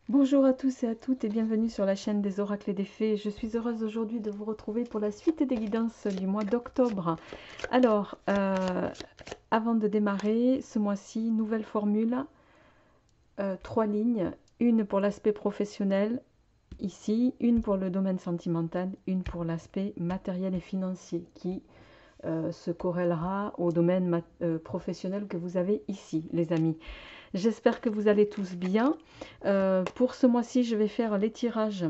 Bonjour à tous et à toutes et bienvenue sur la chaîne des oracles et des fées. Je suis heureuse aujourd'hui de vous retrouver pour la suite des guidances du mois d'octobre. Alors, avant de démarrer ce mois-ci, nouvelle formule, 3 lignes, une pour l'aspect professionnel ici, une pour le domaine sentimental, une pour l'aspect matériel et financier qui se corrélera au domaine professionnel que vous avez ici, les amis. J'espère que vous allez tous bien. Pour ce mois-ci, je vais faire les tirages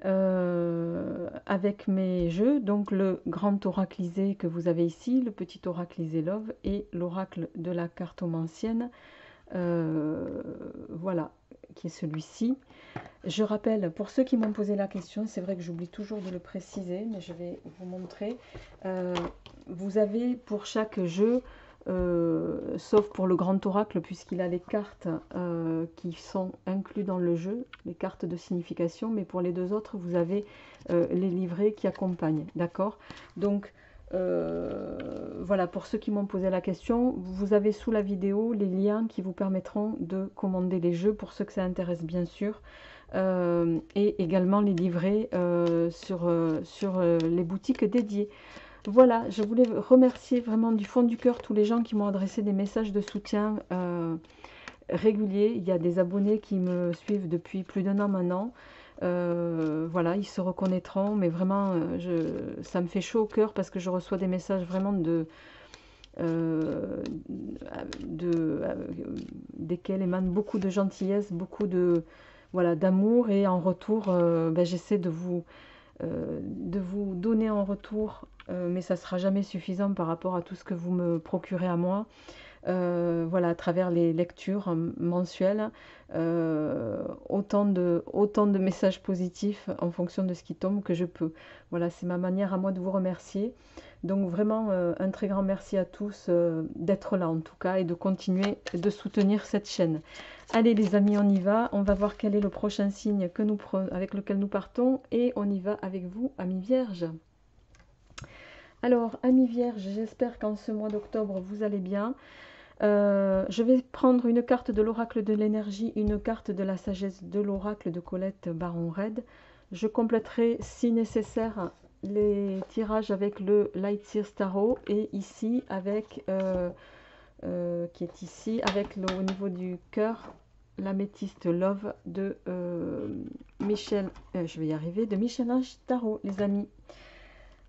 avec mes jeux. Donc le grand oraclisé que vous avez ici, le petit oraclisé Love et l'oracle de la cartomancienne. Voilà, qui est celui-ci. Je rappelle, pour ceux qui m'ont posé la question, c'est vrai que j'oublie toujours de le préciser, mais je vais vous montrer. Vous avez pour chaque jeu, sauf pour le grand oracle, puisqu'il a les cartes qui sont inclus dans le jeu, les cartes de signification, mais pour les deux autres, vous avez les livrets qui accompagnent, d'accord? Donc, voilà, pour ceux qui m'ont posé la question, vous avez sous la vidéo les liens qui vous permettront de commander les jeux, pour ceux que ça intéresse bien sûr. Et également les livrets sur les boutiques dédiées. Voilà, je voulais remercier vraiment du fond du cœur tous les gens qui m'ont adressé des messages de soutien réguliers. Il y a des abonnés qui me suivent depuis plus d'un an maintenant. Voilà, ils se reconnaîtront, mais vraiment, ça me fait chaud au cœur parce que je reçois des messages vraiment euh, desquels émanent beaucoup de gentillesse, beaucoup de voilà, d'amour, et en retour, j'essaie de vous donner en retour, mais ça sera jamais suffisant par rapport à tout ce que vous me procurez à moi. Voilà, à travers les lectures mensuelles, autant de messages positifs en fonction de ce qui tombe que je peux. Voilà, c'est ma manière à moi de vous remercier. Donc vraiment, un très grand merci à tous d'être là en tout cas et de continuer de soutenir cette chaîne. Allez les amis, on y va. On va voir quel est le prochain signe avec lequel nous partons et on y va avec vous, amis vierges. Alors, amis vierges, j'espère qu'en ce mois d'octobre, vous allez bien. Je vais prendre une carte de l'oracle de l'énergie, une carte de la sagesse de l'oracle de Colette Baron-Red. Je compléterai si nécessaire les tirages avec le Light Seer Tarot et ici avec qui est ici avec au niveau du cœur l'améthyste Love de Michel, je vais y arriver, de Michel-Ange Tarot, les amis.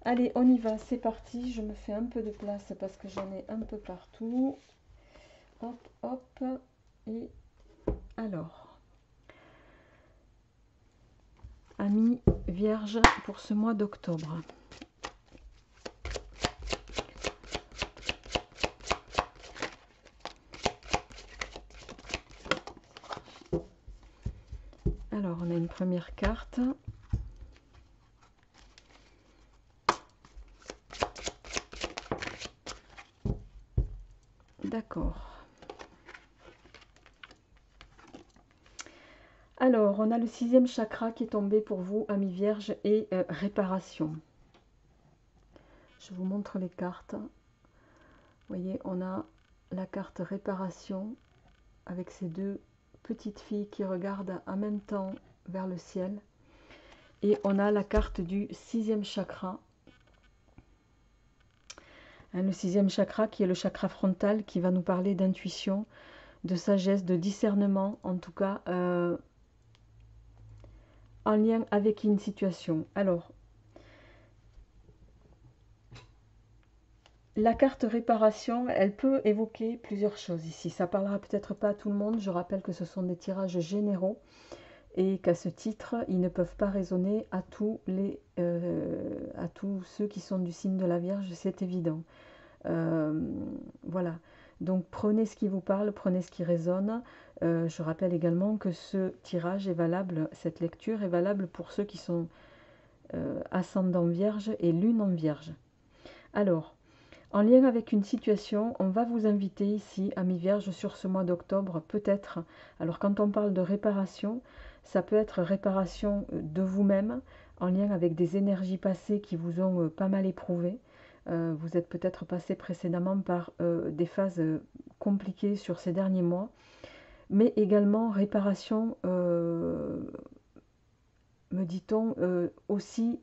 Allez, on y va, c'est parti. Je me fais un peu de place parce que j'en ai un peu partout. Hop, hop. Et alors, amis vierges pour ce mois d'octobre. Alors, on a une première carte. D'accord. Alors, on a le 6e chakra qui est tombé pour vous, amis vierges, et réparation. Je vous montre les cartes. Vous voyez, on a la carte réparation avec ces deux petites filles qui regardent en même temps vers le ciel. Et on a la carte du 6e chakra. Le 6e chakra qui est le chakra frontal qui va nous parler d'intuition, de sagesse, de discernement, en tout cas en lien avec une situation. Alors, la carte réparation, elle peut évoquer plusieurs choses ici. Ça parlera peut-être pas à tout le monde. Je rappelle que ce sont des tirages généraux et qu'à ce titre, ils ne peuvent pas résonner à tous ceux qui sont du signe de la Vierge, c'est évident. Voilà. Donc prenez ce qui vous parle, prenez ce qui résonne. Je rappelle également que ce tirage est valable, cette lecture est valable pour ceux qui sont ascendant Vierge et lune en Vierge. Alors, en lien avec une situation, on va vous inviter ici, amis vierges, sur ce mois d'octobre, peut-être. Alors quand on parle de réparation, ça peut être réparation de vous-même, en lien avec des énergies passées qui vous ont pas mal éprouvé. Vous êtes peut-être passé précédemment par des phases compliquées sur ces derniers mois. mais également réparation, me dit-on, aussi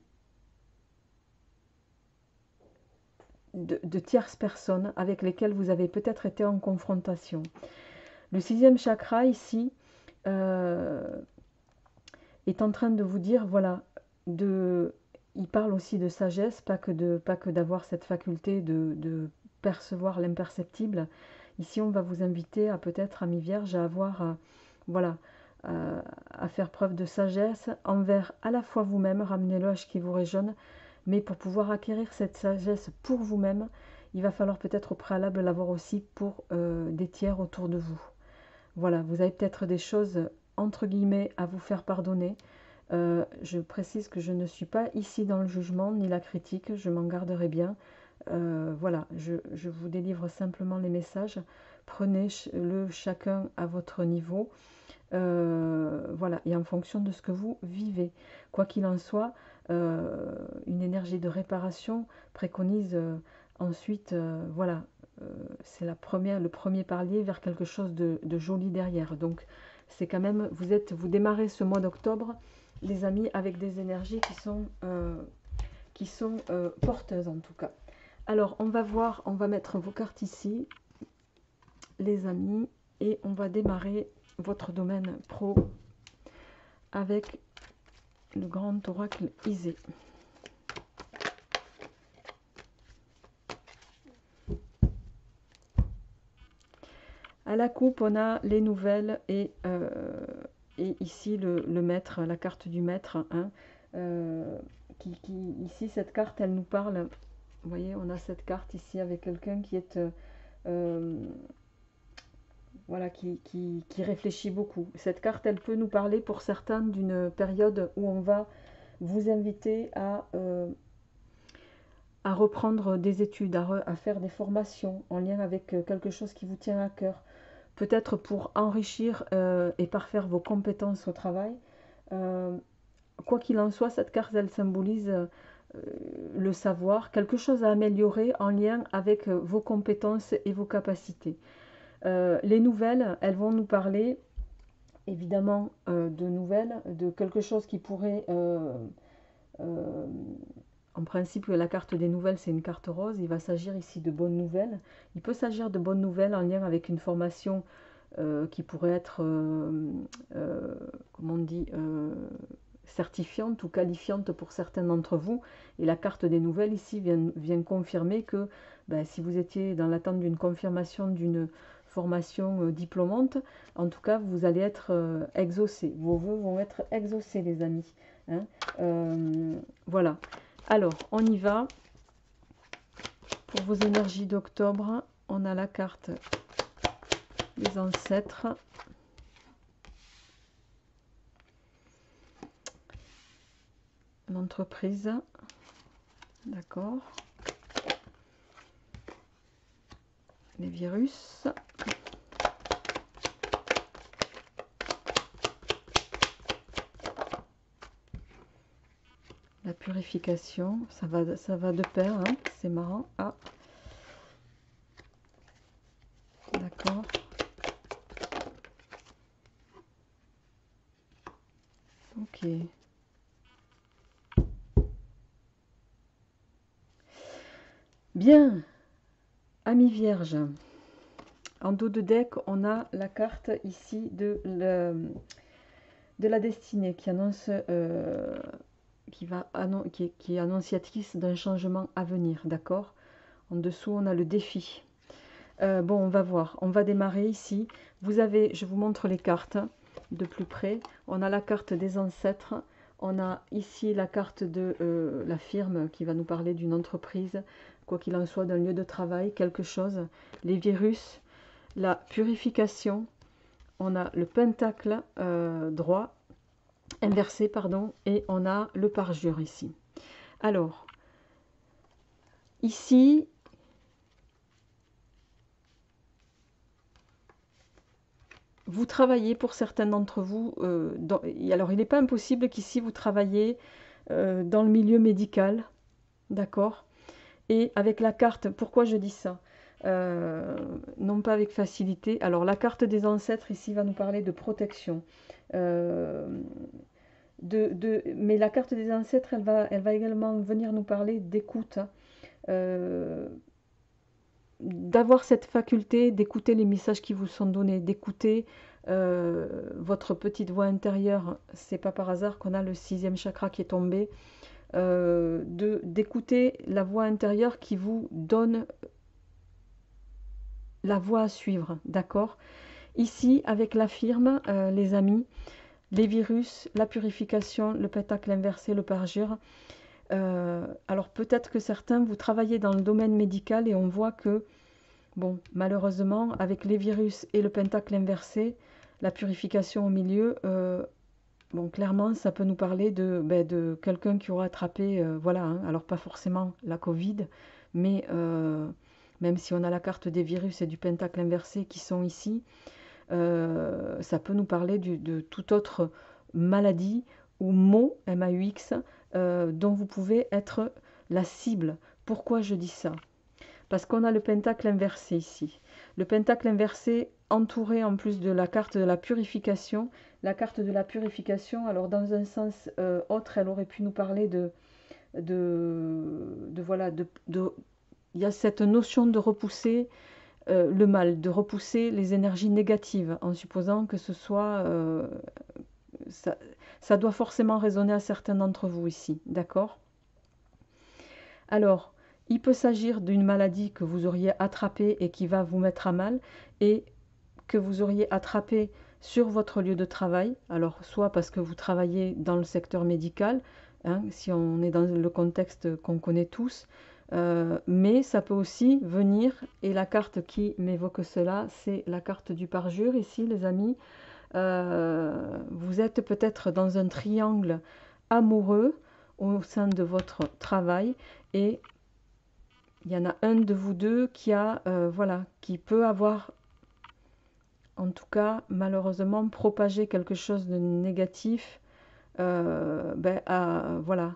de tierces personnes avec lesquelles vous avez peut-être été en confrontation. Le sixième chakra ici est en train de vous dire, voilà, il parle aussi de sagesse, pas que d'avoir cette faculté de percevoir l'imperceptible. Ici, on va vous inviter à peut-être, ami Vierge, à avoir, voilà, à faire preuve de sagesse envers à la fois vous-même, ramenez-le à ce qui vous résonne, mais pour pouvoir acquérir cette sagesse pour vous-même, il va falloir peut-être au préalable l'avoir aussi pour des tiers autour de vous. Voilà, vous avez peut-être des choses, entre guillemets, à vous faire pardonner. Je précise que je ne suis pas ici dans le jugement ni la critique, je m'en garderai bien. Voilà, je vous délivre simplement les messages. Prenez-le chacun à votre niveau. Voilà, et en fonction de ce que vous vivez. Quoi qu'il en soit, une énergie de réparation préconise ensuite, voilà, c'est le premier palier vers quelque chose de joli derrière. Donc, c'est quand même, vous démarrez ce mois d'octobre, les amis, avec des énergies qui sont porteuses en tout cas. Alors, on va voir, on va mettre vos cartes ici, les amis, et on va démarrer votre domaine pro avec le grand oracle Isée. À la coupe, on a les nouvelles et ici le maître, la carte du maître. Hein, ici, cette carte, elle nous parle. Vous voyez, on a cette carte ici avec quelqu'un qui est... voilà, qui réfléchit beaucoup. Cette carte, elle peut nous parler pour certains d'une période où on va vous inviter à reprendre des études, à faire des formations en lien avec quelque chose qui vous tient à cœur. Peut-être pour enrichir et parfaire vos compétences au travail. Quoi qu'il en soit, cette carte, elle symbolise le savoir, quelque chose à améliorer en lien avec vos compétences et vos capacités. Les nouvelles, elles vont nous parler évidemment de nouvelles, de quelque chose qui pourrait... en principe, la carte des nouvelles, c'est une carte rose. Il va s'agir ici de bonnes nouvelles. Il peut s'agir de bonnes nouvelles en lien avec une formation qui pourrait être, comment on dit, certifiante ou qualifiante pour certains d'entre vous. Et la carte des nouvelles ici vient confirmer que ben, si vous étiez dans l'attente d'une confirmation d'une formation diplômante, en tout cas, vous allez être exaucés. Vos vœux vont être exaucés, les amis. Hein, voilà. Alors, on y va. Pour vos énergies d'octobre, on a la carte des ancêtres. L'entreprise. D'accord. Les virus. La purification, ça va de pair, hein, c'est marrant. Ah, d'accord. Ok. Bien, amis vierges. En dos de deck, on a la carte ici de la destinée qui annonce... qui est annonciatrice d'un changement à venir, d'accord? En dessous, on a le défi. Bon, on va voir. On va démarrer ici. Vous avez, je vous montre les cartes de plus près. On a la carte des ancêtres. On a ici la carte de la firme qui va nous parler d'une entreprise, quoi qu'il en soit, d'un lieu de travail, quelque chose. Les virus, la purification. On a le pentacle droit, inversé, pardon, et on a le parjure ici. Alors, ici, vous travaillez pour certains d'entre vous, alors il n'est pas impossible qu'ici vous travaillez dans le milieu médical, d'accord? Et avec la carte, pourquoi je dis ça? euh, non pas avec facilité. Alors la carte des ancêtres ici va nous parler de protection. Euh, mais la carte des ancêtres, elle va également venir nous parler d'écoute. Euh, D'avoir cette faculté d'écouter les messages qui vous sont donnés, d'écouter votre petite voix intérieure. C'est pas par hasard qu'on a le 6e chakra qui est tombé. D'écouter la voix intérieure qui vous donne la voie à suivre, d'accord? Ici, avec la firme, les amis, les virus, la purification, le pentacle inversé, le parjure. Alors peut-être que certains, vous travaillez dans le domaine médical et on voit que, bon, malheureusement, avec les virus et le pentacle inversé, la purification au milieu, bon, clairement, ça peut nous parler de quelqu'un qui aura attrapé, voilà, hein, alors pas forcément la Covid, mais même si on a la carte des virus et du pentacle inversé qui sont ici, ça peut nous parler de toute autre maladie ou mot, M-A-U-X, dont vous pouvez être la cible. Pourquoi je dis ça? Parce qu'on a le pentacle inversé ici. Le pentacle inversé entouré en plus de la carte de la purification. La carte de la purification, alors dans un sens autre, elle aurait pu nous parler voilà, il y a cette notion de repousser le mal, de repousser les énergies négatives, en supposant que ce soit... ça doit forcément résonner à certains d'entre vous ici, d'accord? Alors, il peut s'agir d'une maladie que vous auriez attrapée et qui va vous mettre à mal, et que vous auriez attrapé sur votre lieu de travail, alors soit parce que vous travaillez dans le secteur médical, hein, si on est dans le contexte qu'on connaît tous, mais ça peut aussi venir, et la carte qui m'évoque cela, c'est la carte du parjure ici, les amis. Vous êtes peut-être dans un triangle amoureux au sein de votre travail, et il y en a un de vous deux qui a, voilà, qui peut avoir, en tout cas, malheureusement, propagé quelque chose de négatif, voilà,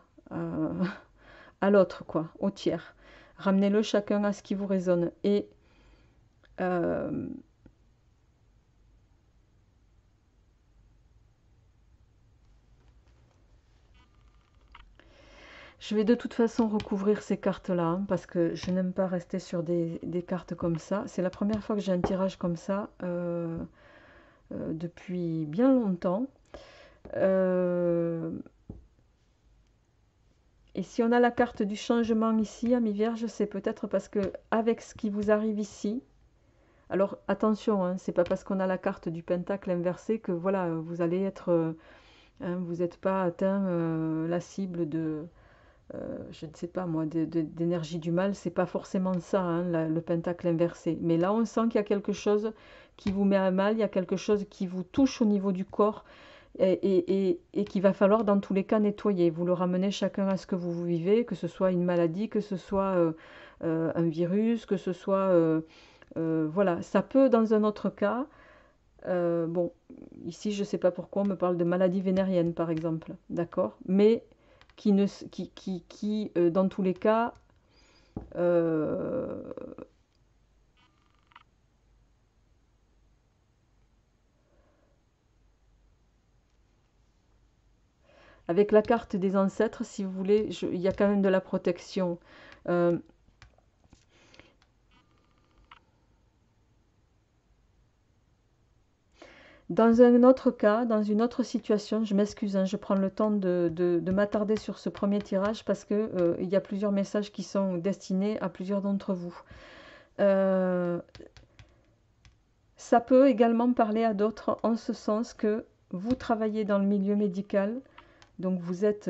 à l'autre, quoi, au tiers. Ramenez-le chacun à ce qui vous résonne. Et je vais de toute façon recouvrir ces cartes-là, hein, parce que je n'aime pas rester sur des cartes comme ça. C'est la première fois que j'ai un tirage comme ça depuis bien longtemps. Et si on a la carte du changement ici, amis vierges, c'est peut-être parce que avec ce qui vous arrive ici, alors attention, hein, c'est pas parce qu'on a la carte du pentacle inversé que voilà, vous allez être, hein, vous n'êtes pas atteint la cible de, je ne sais pas moi, d'énergie du mal, c'est pas forcément ça, hein, le pentacle inversé. Mais là, on sent qu'il y a quelque chose qui vous met à mal, il y a quelque chose qui vous touche au niveau du corps et qu'il va falloir dans tous les cas nettoyer. Vous le ramenez chacun à ce que vous vivez, que ce soit une maladie, que ce soit un virus, que ce soit... voilà, ça peut dans un autre cas... bon, ici je ne sais pas pourquoi on me parle de maladie vénérienne par exemple, d'accord? Mais qui, ne, qui dans tous les cas... avec la carte des ancêtres, si vous voulez, il y a quand même de la protection. Dans un autre cas, dans une autre situation, je m'excuse, hein, je prends le temps de m'attarder sur ce premier tirage parce que il y a plusieurs messages qui sont destinés à plusieurs d'entre vous. Ça peut également parler à d'autres en ce sens que vous travaillez dans le milieu médical, donc vous êtes,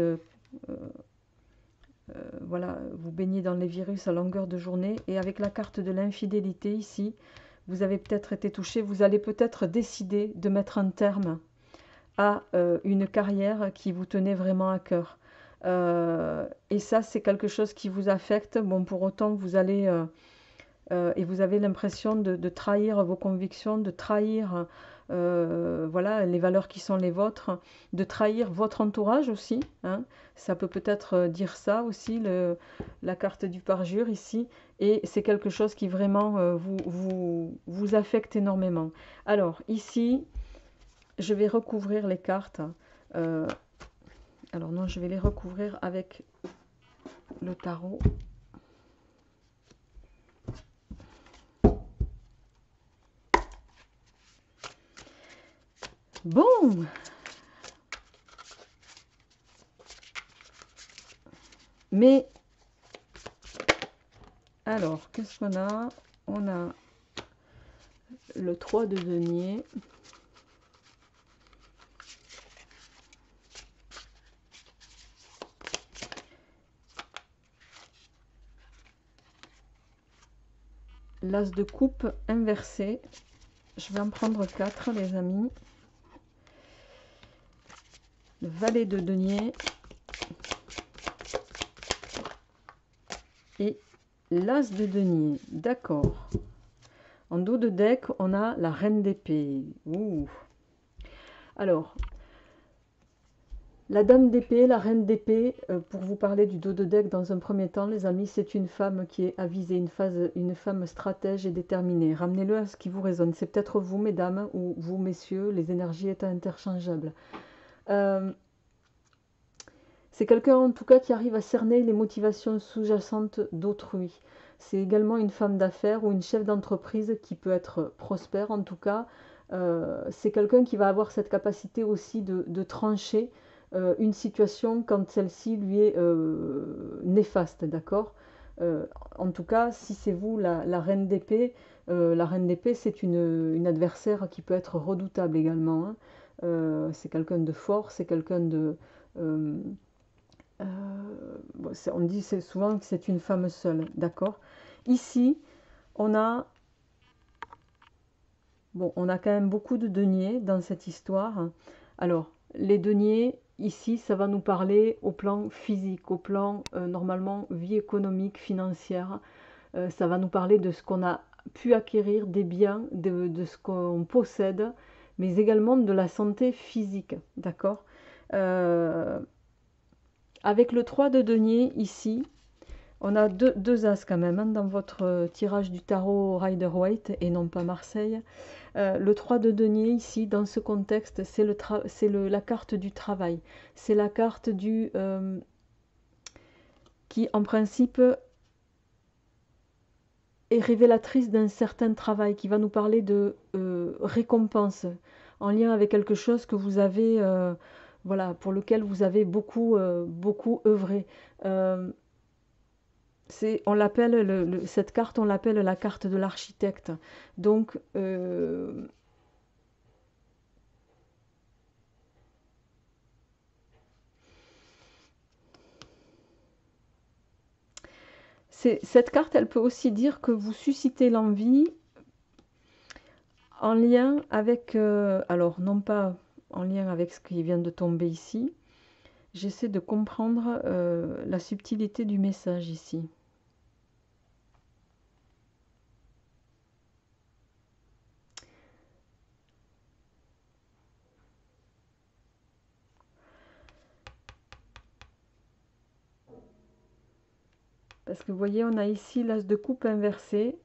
voilà, vous baignez dans les virus à longueur de journée, et avec la carte de l'infidélité ici, vous avez peut-être été touché, vous allez peut-être décider de mettre un terme à une carrière qui vous tenait vraiment à cœur. Et ça, c'est quelque chose qui vous affecte. Bon, pour autant, vous allez et vous avez l'impression de trahir vos convictions, de trahir voilà, les valeurs qui sont les vôtres, de trahir votre entourage aussi, hein. Ça peut peut-être dire ça aussi, la carte du parjure ici, et c'est quelque chose qui vraiment vous affecte énormément. Alors ici, je vais recouvrir les cartes. Alors non, je vais les recouvrir avec le tarot. Bon, mais alors, qu'est-ce qu'on a? On a le 3 de denier. L'as de coupe inversé. Je vais en prendre 4, les amis. Le valet de denier. Et l'as de denier. D'accord. En dos de deck, on a la reine d'épée. Ouh. Alors, la dame d'épée, la reine d'épée, pour vous parler du dos de deck dans un premier temps, les amis, c'est une femme qui est avisée, une femme stratège et déterminée. Ramenez-le à ce qui vous résonne. C'est peut-être vous, mesdames, ou vous, messieurs, les énergies étant interchangeables. C'est quelqu'un, en tout cas, qui arrive à cerner les motivations sous-jacentes d'autrui. C'est également une femme d'affaires ou une chef d'entreprise qui peut être prospère, en tout cas. C'est quelqu'un qui va avoir cette capacité aussi de trancher une situation quand celle-ci lui est néfaste, d'accord. En tout cas, si c'est vous la reine d'épée, c'est une adversaire qui peut être redoutable également, hein. C'est quelqu'un de fort, c'est quelqu'un de... bon, on dit souvent que c'est une femme seule, d'accord. Ici, on a... Bon, on a quand même beaucoup de deniers dans cette histoire. Alors, les deniers, ici, ça va nous parler au plan physique, au plan, normalement, vie économique, financière. Ça va nous parler de ce qu'on a pu acquérir, des biens, de ce qu'on possède, mais également de la santé physique, d'accord. Avec le 3 de denier, ici, on a deux as quand même, hein, dans votre tirage du tarot Rider-Waite et non pas Marseille. Le 3 de denier, ici, dans ce contexte, c'est la carte du travail. C'est la carte qui, en principe, est révélatrice d'un certain travail, qui va nous parler de récompense, en lien avec quelque chose que vous avez, voilà, pour lequel vous avez beaucoup, beaucoup œuvré. On l'appelle, cette carte, on l'appelle la carte de l'architecte. Donc, cette carte, elle peut aussi dire que vous suscitez l'envie en lien avec, alors non pas en lien avec ce qui vient de tomber ici, j'essaie de comprendre la subtilité du message ici. Parce que vous voyez, on a ici l'as de coupe inversé.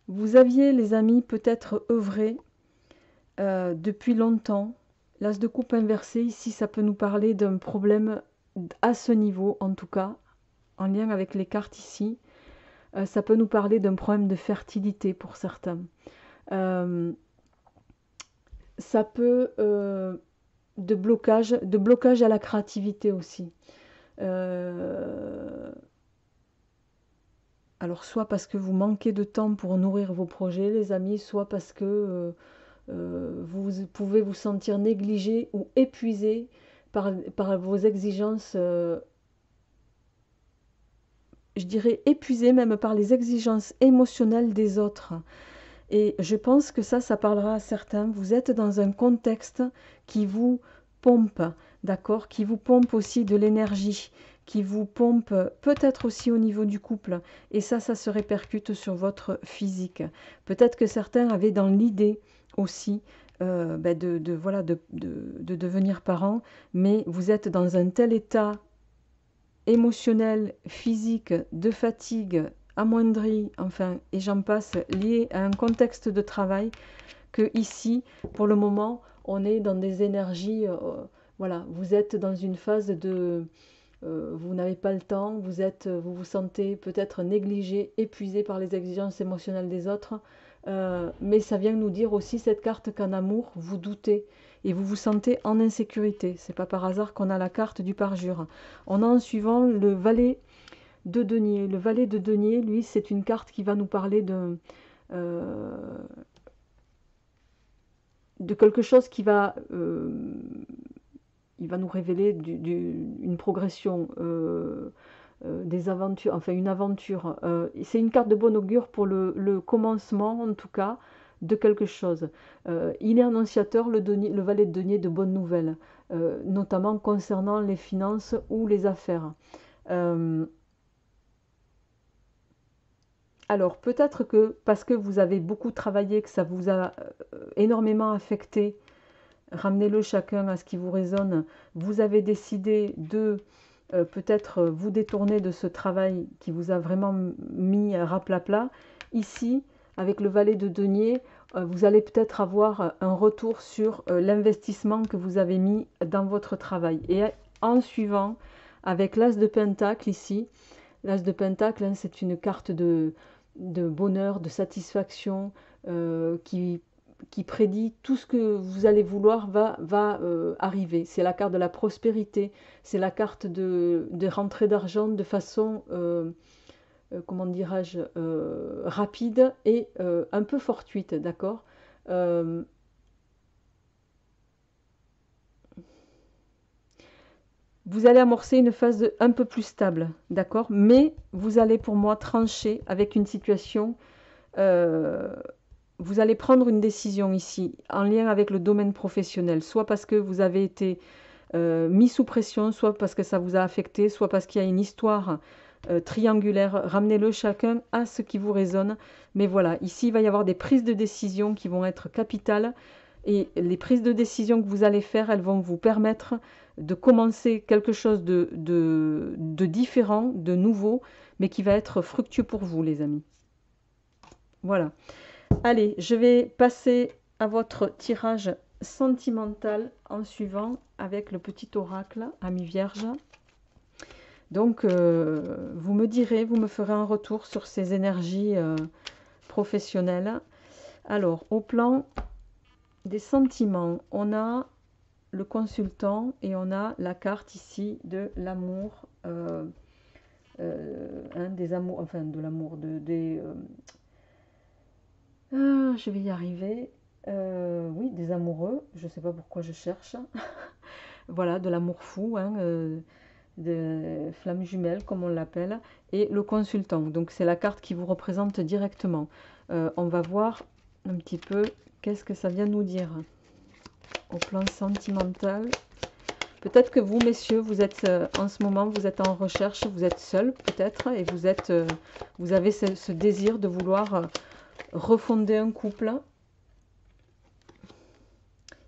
Vous aviez, les amis, peut-être œuvré depuis longtemps. L'as de coupe inversé, ici, ça peut nous parler d'un problème à ce niveau, en tout cas, en lien avec les cartes ici. Ça peut nous parler d'un problème de fertilité pour certains. Ça peut... de blocage à la créativité aussi. Alors, soit parce que vous manquez de temps pour nourrir vos projets, les amis, soit parce que vous pouvez vous sentir négligé ou épuisé par vos exigences, je dirais épuisé même par les exigences émotionnelles des autres. Et je pense que ça parlera à certains. Vous êtes dans un contexte qui vous pompe, d'accord, qui vous pompe aussi de l'énergie, qui vous pompe peut-être aussi au niveau du couple. Et ça se répercute sur votre physique. Peut-être que certains avaient dans l'idée aussi voilà, de devenir parents, mais vous êtes dans un tel état émotionnel, physique, de fatigue, amoindri, enfin, et j'en passe, lié à un contexte de travail, que ici, pour le moment, on est dans des énergies, voilà, vous êtes dans une phase de, vous n'avez pas le temps, vous vous sentez peut-être négligé, épuisé par les exigences émotionnelles des autres, mais ça vient nous dire aussi cette carte qu'en amour, vous doutez et vous vous sentez en insécurité. C'est pas par hasard qu'on a la carte du parjure. On a en suivant le valet de denier. Le valet de denier, lui, c'est une carte qui va nous parler de quelque chose qui va, il va nous révéler une progression, des aventures, enfin une aventure. C'est une carte de bon augure pour le commencement, en tout cas, de quelque chose. Il est annonciateur, le valet de denier, de bonnes nouvelles, notamment concernant les finances ou les affaires. Alors, peut-être que parce que vous avez beaucoup travaillé, que ça vous a énormément affecté, ramenez-le chacun à ce qui vous résonne, vous avez décidé de peut-être vous détourner de ce travail qui vous a vraiment mis à raplapla. Ici, avec le valet de denier, vous allez peut-être avoir un retour sur l'investissement que vous avez mis dans votre travail. Et en suivant, avec l'as de pentacle ici, l'as de pentacle, hein, c'est une carte de bonheur, de satisfaction, qui prédit tout ce que vous allez vouloir va arriver. C'est la carte de la prospérité, c'est la carte de rentrée d'argent de façon, comment dirais-je, rapide et un peu fortuite, d'accord. Vous allez amorcer une phase un peu plus stable, d'accord, mais vous allez pour moi trancher avec une situation. Vous allez prendre une décision ici en lien avec le domaine professionnel, soit parce que vous avez été mis sous pression, soit parce que ça vous a affecté, soit parce qu'il y a une histoire triangulaire. Ramenez-le chacun à ce qui vous résonne. Mais voilà, ici, il va y avoir des prises de décision qui vont être capitales. Et les prises de décision que vous allez faire, elles vont vous permettre de commencer quelque chose de différent, de nouveau, mais qui va être fructueux pour vous, les amis. Voilà. Allez, je vais passer à votre tirage sentimental en suivant avec le petit oracle, ami Vierge. Donc, vous me direz, vous me ferez un retour sur ces énergies professionnelles. Alors, au plan des sentiments, on a le consultant et on a la carte ici de l'amour, des amours, enfin de l'amour, je vais y arriver. Oui, des amoureux, je ne sais pas pourquoi je cherche. Voilà, de l'amour fou, hein, de flamme jumelle comme on l'appelle, et le consultant. Donc c'est la carte qui vous représente directement. On va voir un petit peu qu'est-ce que ça vient nous dire au plan sentimental. Peut-être que vous, messieurs, vous êtes en ce moment, vous êtes en recherche, vous êtes seuls peut-être, et vous avez ce désir de vouloir refonder un couple.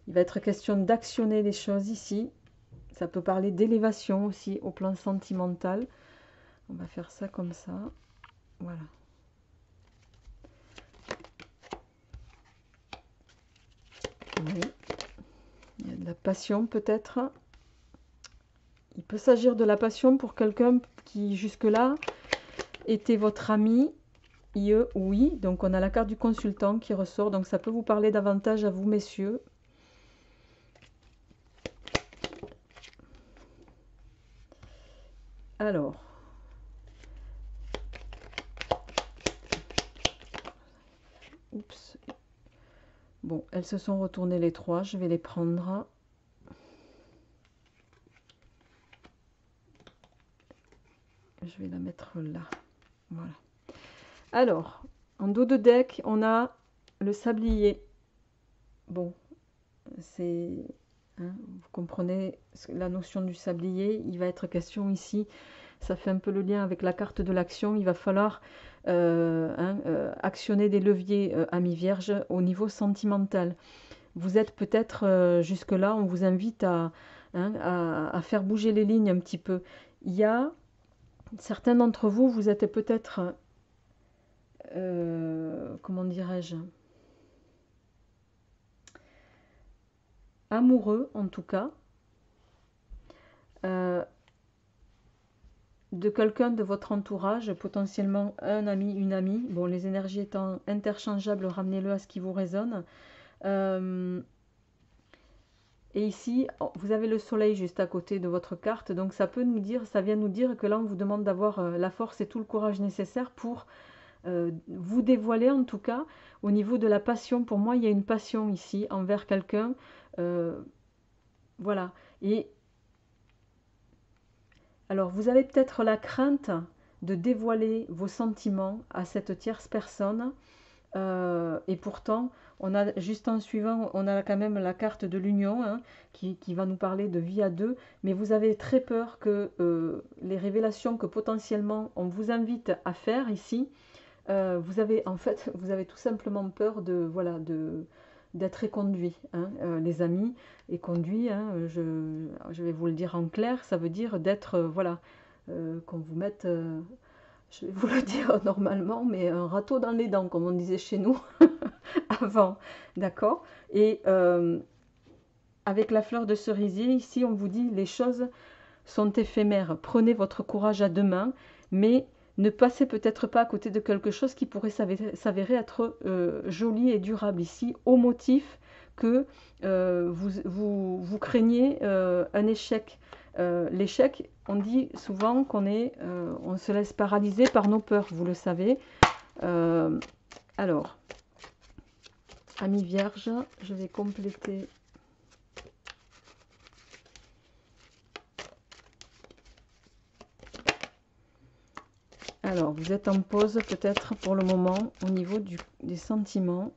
Il va être question d'actionner les choses ici. Ça peut parler d'élévation aussi au plan sentimental. On va faire ça comme ça. Voilà. Oui. Il y a de la passion peut-être. Il peut s'agir de la passion pour quelqu'un qui jusque-là était votre ami. IE, oui. Donc on a la carte du consultant qui ressort. Donc ça peut vous parler davantage à vous, messieurs. Alors. Oups. Bon, elles se sont retournées les trois. Je vais les prendre. Je vais la mettre là. Voilà. Alors, en dos de deck, on a le sablier. Bon, c'est hein. Vous comprenez la notion du sablier. Il va être question ici, ça fait un peu le lien avec la carte de l'action. Il va falloir actionner des leviers, amis vierges, au niveau sentimental. Vous êtes peut-être, jusque-là, on vous invite à faire bouger les lignes un petit peu. Il y a certains d'entre vous, vous êtes peut-être, comment dirais-je, amoureux en tout cas, euh, de quelqu'un de votre entourage, potentiellement un ami, une amie. Bon, les énergies étant interchangeables, ramenez-le à ce qui vous résonne. Euh, et ici, vous avez le soleil juste à côté de votre carte, donc ça peut nous dire, ça vient nous dire que là, on vous demande d'avoir la force et tout le courage nécessaire pour vous dévoiler, en tout cas, au niveau de la passion. Pour moi, il y a une passion ici envers quelqu'un. Euh, voilà. Et alors, vous avez peut-être la crainte de dévoiler vos sentiments à cette tierce personne. Et pourtant, on a juste en suivant, on a quand même la carte de l'union, hein, qui va nous parler de vie à deux. Mais vous avez très peur que les révélations que potentiellement on vous invite à faire ici, vous avez en fait, vous avez tout simplement peur de voilà d'être éconduit, hein, les amis, éconduit, hein, je vais vous le dire en clair, ça veut dire d'être voilà, qu'on vous mette, je vais vous le dire normalement, mais un râteau dans les dents, comme on disait chez nous avant, d'accord. Et avec la fleur de cerisier, ici, on vous dit les choses sont éphémères. Prenez votre courage à deux mains, mais ne passez peut-être pas à côté de quelque chose qui pourrait s'avérer être joli et durable ici, au motif que vous craignez un échec. L'échec, on dit souvent on se laisse paralyser par nos peurs, vous le savez. Euh, alors, Amis Vierge, je vais compléter. Alors, vous êtes en pause peut-être pour le moment au niveau des sentiments.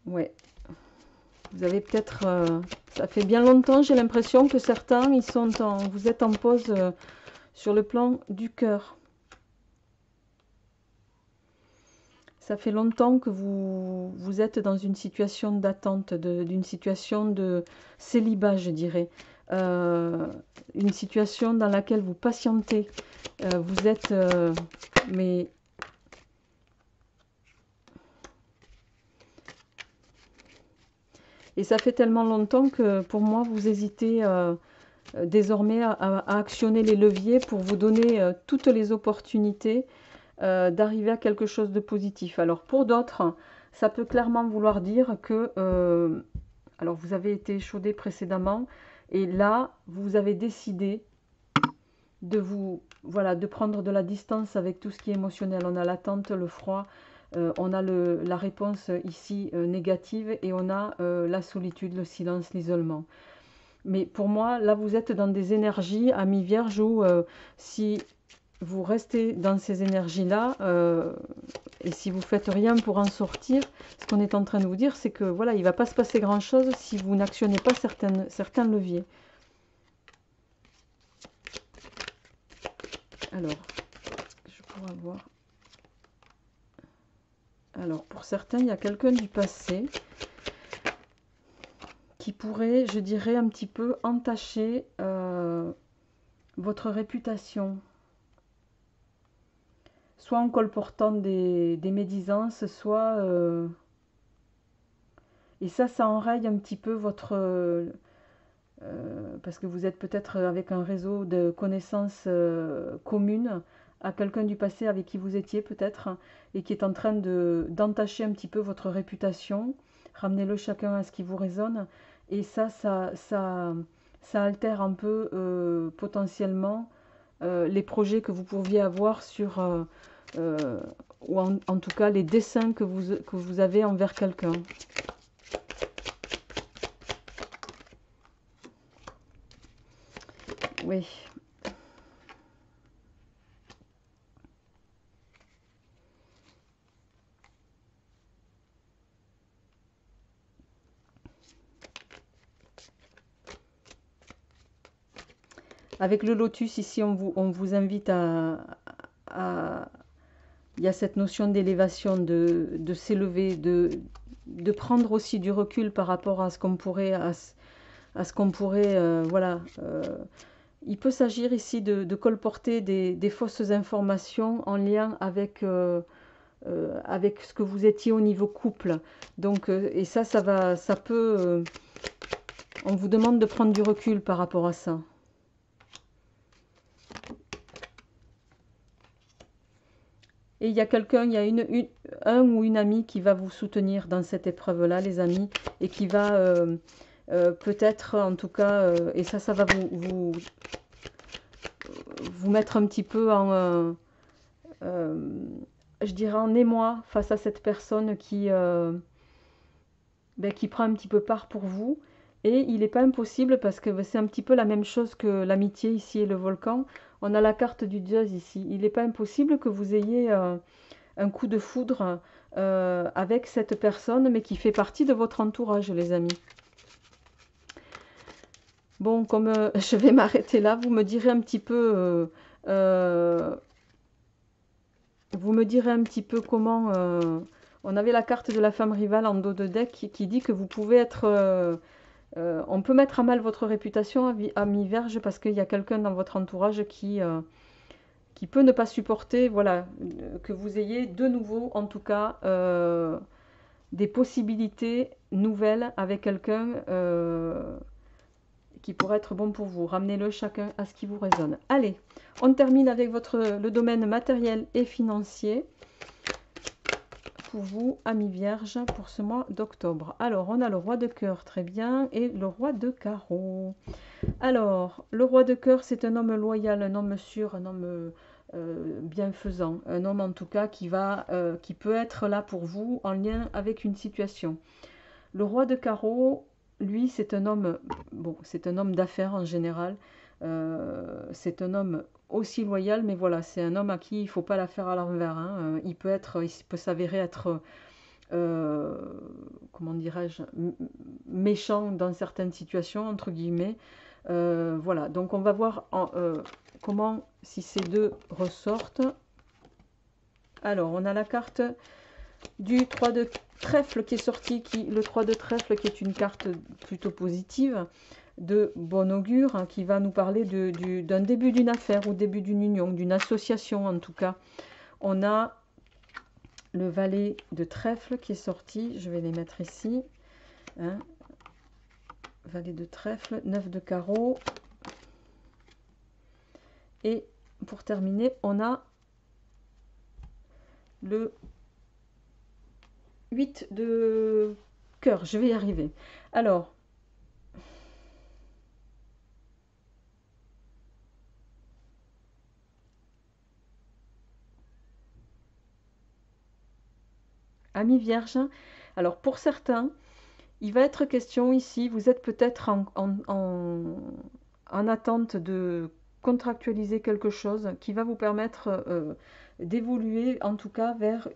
Ouais. Vous avez peut-être... ça fait bien longtemps, j'ai l'impression que certains, vous êtes en pause sur le plan du cœur. Ça fait longtemps que vous êtes dans une situation d'attente, d'une situation de célibat, je dirais. Une situation dans laquelle vous patientez. Vous êtes... mais et ça fait tellement longtemps que pour moi, vous hésitez désormais à actionner les leviers pour vous donner toutes les opportunités d'arriver à quelque chose de positif. Alors pour d'autres, ça peut clairement vouloir dire que alors vous avez été échaudé précédemment et là, vous avez décidé de voilà, de prendre de la distance avec tout ce qui est émotionnel. On a l'attente, le froid, on a la réponse ici négative et on a la solitude, le silence, l'isolement. Mais pour moi, là, vous êtes dans des énergies, amis vierges, où si vous restez dans ces énergies-là, et si vous faites rien pour en sortir, ce qu'on est en train de vous dire, c'est que voilà, il ne va pas se passer grand-chose si vous n'actionnez pas certains leviers. Alors, je pourrais voir. Alors, pour certains, il y a quelqu'un du passé qui pourrait, je dirais, un petit peu entacher votre réputation. Soit en colportant des médisances, soit... et ça enraye un petit peu votre... parce que vous êtes peut-être avec un réseau de connaissances communes à quelqu'un du passé avec qui vous étiez peut-être, et qui est en train d'entacher un petit peu votre réputation. Ramenez-le chacun à ce qui vous résonne. Et ça altère un peu potentiellement les projets que vous pourriez avoir sur... ou en tout cas les dessins que vous avez envers quelqu'un. Oui. Avec le lotus, ici, on vous invite à... Il y a cette notion d'élévation, de s'élever, de prendre aussi du recul par rapport à ce qu'on pourrait, à ce qu'on pourrait, voilà. Il peut s'agir ici de colporter des fausses informations en lien avec ce que vous étiez au niveau couple. Donc, et ça peut... on vous demande de prendre du recul par rapport à ça. Et il y a quelqu'un, il y a un ou une amie qui va vous soutenir dans cette épreuve-là, les amis, et qui va peut-être, en tout cas, et ça va vous mettre un petit peu en, je dirais, en émoi face à cette personne qui prend un petit peu part pour vous. Et il n'est pas impossible, parce que c'est un petit peu la même chose que l'amitié ici et le volcan. On a la carte du dieu ici. Il n'est pas impossible que vous ayez un coup de foudre avec cette personne, mais qui fait partie de votre entourage, les amis. Bon, comme je vais m'arrêter là, vous me direz un petit peu... vous me direz un petit peu comment... on avait la carte de la femme rivale en dos de deck qui dit que vous pouvez être... on peut mettre à mal votre réputation à mi-vierge, parce qu'il y a quelqu'un dans votre entourage qui peut ne pas supporter, voilà, que vous ayez de nouveau, en tout cas, des possibilités nouvelles avec quelqu'un qui pourrait être bon pour vous. Ramenez-le chacun à ce qui vous résonne. Allez, on termine avec le domaine matériel et financier pour vous, amis vierges, pour ce mois d'octobre. Alors, on a le roi de cœur, très bien, et le roi de carreau. Alors, le roi de cœur, c'est un homme loyal, un homme sûr, un homme bienfaisant, un homme en tout cas qui peut être là pour vous en lien avec une situation. Le roi de carreau, lui, c'est un homme, bon, c'est un homme d'affaires en général. C'est un homme aussi loyal, mais voilà, c'est un homme à qui il ne faut pas la faire à l'envers. Hein. Il peut s'avérer être, comment dirais-je, méchant dans certaines situations, entre guillemets. Voilà, donc on va voir comment, si ces deux ressortent. Alors, on a la carte du 3 de trèfle qui est sorti, le 3 de trèfle qui est une carte plutôt positive, de bon augure, hein, qui va nous parler d'un début d'une affaire ou début d'une union, d'une association en tout cas. On a le valet de trèfle qui est sorti, je vais les mettre ici. Hein. Valet de trèfle, 9 de carreau. Et pour terminer, on a le 8 de cœur. Je vais y arriver. Alors, amis vierges, alors pour certains, il va être question ici, vous êtes peut-être en attente de contractualiser quelque chose qui va vous permettre d'évoluer en tout cas vers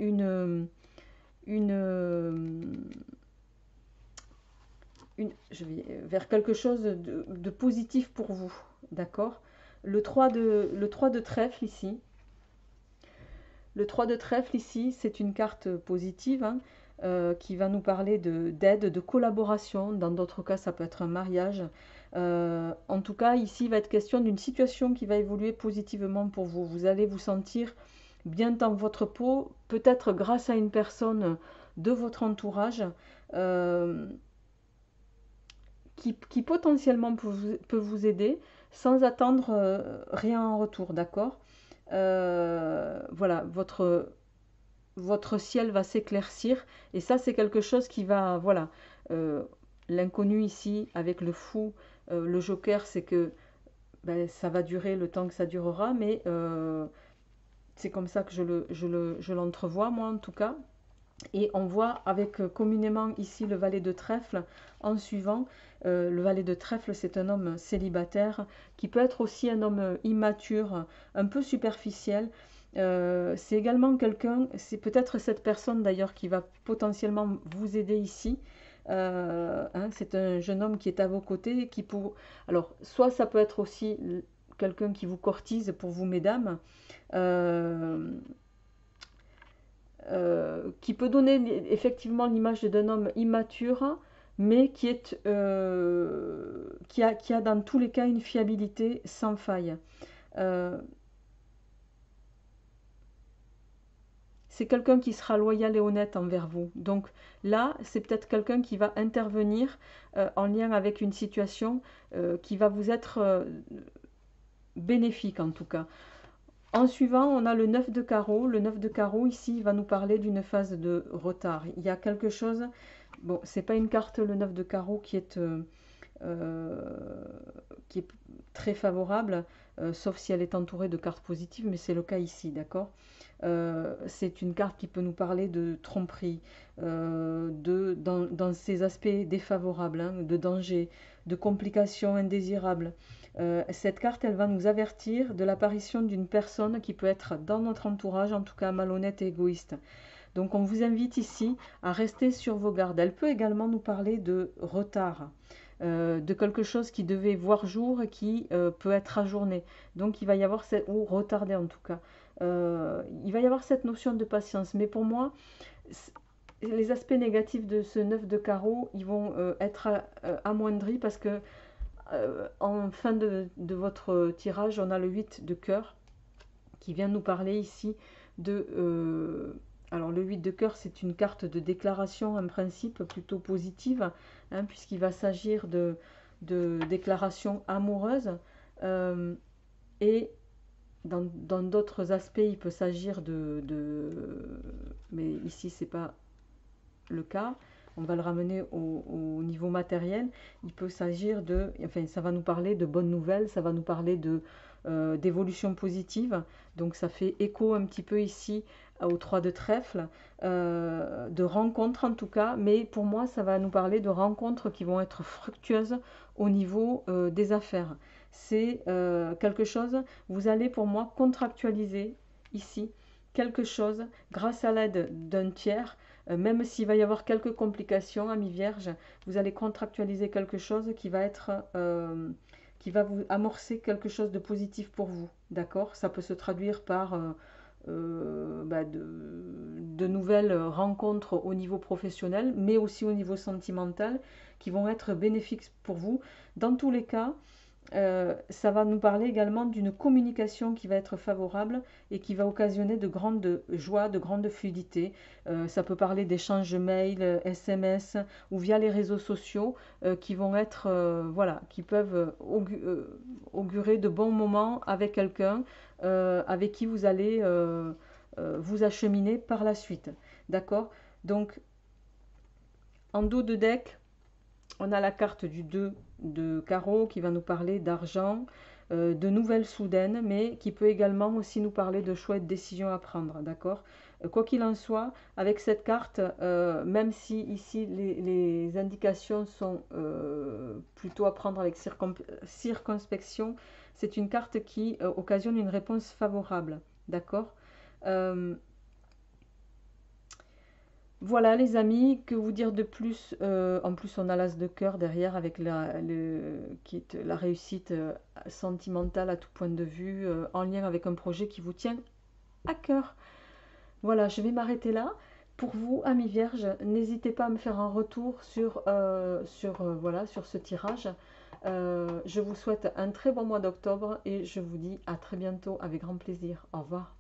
vers quelque chose de positif pour vous, d'accord. Le 3 de trèfle ici, le 3 de trèfle ici, c'est une carte positive, hein, qui va nous parler d'aide, de collaboration. Dans d'autres cas, ça peut être un mariage. En tout cas, ici, il va être question d'une situation qui va évoluer positivement pour vous. Vous allez vous sentir bien dans votre peau, peut-être grâce à une personne de votre entourage qui potentiellement peut vous aider sans attendre rien en retour, d'accord. Voilà, votre ciel va s'éclaircir, et ça c'est quelque chose qui va, voilà, l'inconnu ici avec le fou, le joker, c'est que ben, ça va durer le temps que ça durera, mais c'est comme ça que je l'entrevois, moi en tout cas. Et on voit avec communément ici le valet de trèfle en suivant. Le valet de trèfle, c'est un homme célibataire qui peut être aussi un homme immature, un peu superficiel. C'est également quelqu'un, c'est peut-être cette personne d'ailleurs qui va potentiellement vous aider ici. Hein, c'est un jeune homme qui est à vos côtés, alors soit ça peut être aussi quelqu'un qui vous courtise pour vous, mesdames, qui peut donner effectivement l'image d'un homme immature, mais qui est qui a dans tous les cas une fiabilité sans faille. C'est quelqu'un qui sera loyal et honnête envers vous. Donc là, c'est peut-être quelqu'un qui va intervenir en lien avec une situation qui va vous être bénéfique en tout cas. En suivant, on a le 9 de carreau. Le 9 de carreau, ici, il va nous parler d'une phase de retard. Il y a quelque chose... Bon, c'est pas une carte, le 9 de carreau, qui est très favorable, sauf si elle est entourée de cartes positives, mais c'est le cas ici, d'accord? C'est une carte qui peut nous parler de tromperie, dans ses aspects défavorables, hein, de danger, de complications indésirables. Cette carte, elle va nous avertir de l'apparition d'une personne qui peut être dans notre entourage, en tout cas malhonnête et égoïste. Donc on vous invite ici à rester sur vos gardes. Elle peut également nous parler de retard, de quelque chose qui devait voir jour et qui peut être ajourné. Donc il va y avoir, ou retardé en tout cas. Il va y avoir cette notion de patience. Mais pour moi, les aspects négatifs de ce 9 de carreau, ils vont être amoindris parce que en fin de votre tirage, on a le 8 de cœur qui vient nous parler ici de... alors le 8 de cœur, c'est une carte de déclaration, en principe plutôt positive, hein, puisqu'il va s'agir de déclaration amoureuse. Et dans d'autres aspects, il peut s'agir mais ici, c'est pas le cas. On va le ramener au niveau matériel. Il peut s'agir de... Enfin, ça va nous parler de bonnes nouvelles, ça va nous parler d'évolution positive. Donc ça fait écho un petit peu ici au 3 de trèfle, de rencontres en tout cas, mais pour moi ça va nous parler de rencontres qui vont être fructueuses au niveau des affaires. C'est quelque chose, vous allez pour moi contractualiser ici quelque chose grâce à l'aide d'un tiers, même s'il va y avoir quelques complications, amis vierges, vous allez contractualiser quelque chose qui va être... qui va vous amorcer quelque chose de positif pour vous, d'accord? Ça peut se traduire par de nouvelles rencontres au niveau professionnel, mais aussi au niveau sentimental, qui vont être bénéfiques pour vous. Dans tous les cas, ça va nous parler également d'une communication qui va être favorable et qui va occasionner de grandes joies, de grandes fluidités. Ça peut parler d'échanges mails, SMS ou via les réseaux sociaux qui vont être, voilà, qui peuvent augurer de bons moments avec quelqu'un avec qui vous allez vous acheminer par la suite. D'accord? Donc, en dos de deck, on a la carte du 2 de carreau qui va nous parler d'argent, de nouvelles soudaines, mais qui peut également aussi nous parler de choix et de décisions à prendre, d'accord? Quoi qu'il en soit, avec cette carte, même si ici les indications sont plutôt à prendre avec circonspection, c'est une carte qui occasionne une réponse favorable, d'accord? Voilà les amis, que vous dire de plus? En plus on a l'as de cœur derrière avec qui est la réussite sentimentale à tout point de vue, en lien avec un projet qui vous tient à cœur. Voilà, je vais m'arrêter là. Pour vous, amis vierges, n'hésitez pas à me faire un retour voilà, sur ce tirage. Je vous souhaite un très bon mois d'octobre et je vous dis à très bientôt avec grand plaisir. Au revoir.